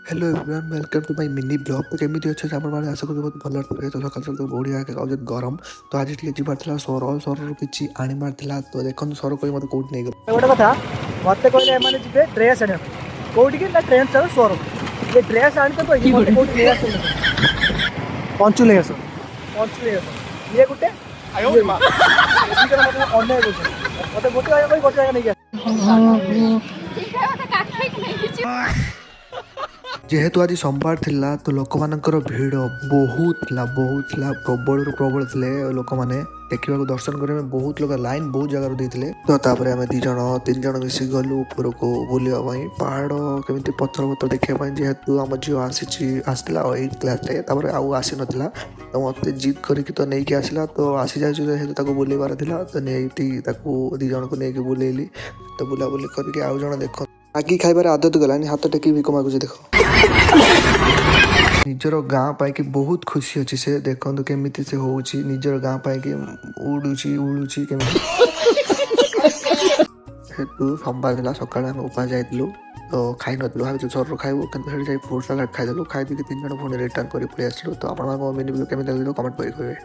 Hello everyone welcome to my mini blog तो केमी अच्छे आप आशा करूँ बहुत भल थे तो सकाल सकाल बढ़िया गरम तो आज टी जबार सर किसी आनीबार तो देखो सर कोई मत कौट नहीं गोटे कथा मत कहले जी ड्रेस आने कौटिक ना ट्रेन चल सोर ये ड्रेस आने कहीं मत कौट नहीं आस पंचु ले आस पंचु ले आस ये गोटे अन्न मत गोटे जगह गोटे जगह नहीं जेहेतु आज सोमवार थिला तो लोक मानकर भिड़ बहुत प्रबल प्रबल थे लोक मैंने देखा दर्शन करने बहुत लोग लाइन बहुत जगह देते तो तापर आम दी जन तीन जन मिस गलु ऊपर को बुलाई पहाड़ केमी पत्थर पत्थर देखा जेहेतु आम झील आसला 8th क्लास आउ आसी नाला तो मत जिद करके तो नहीं आसला तो आसी जाए बुलेबार था तो नहीं दी जन को लेकिन बुलेली तो बुलाबुली करके आउ जन देख आगे खाइबार आदत गलानी हाथ टेक भिक मागुच देख निजर गाँ पाई बहुत खुशी अच्छी से देखो केमी से हो निजर गाँ पाई उड़ुची उड़ुची केमी सोमवार था सका उपास जाइलु तो खाई नु भाई सर खाइबू कि फ्रूट सालाड खाईदेलु खाई 3 जन पुणी रिटर्न कर पलि आसलु तो आप मिनी केमी कमेंट कर।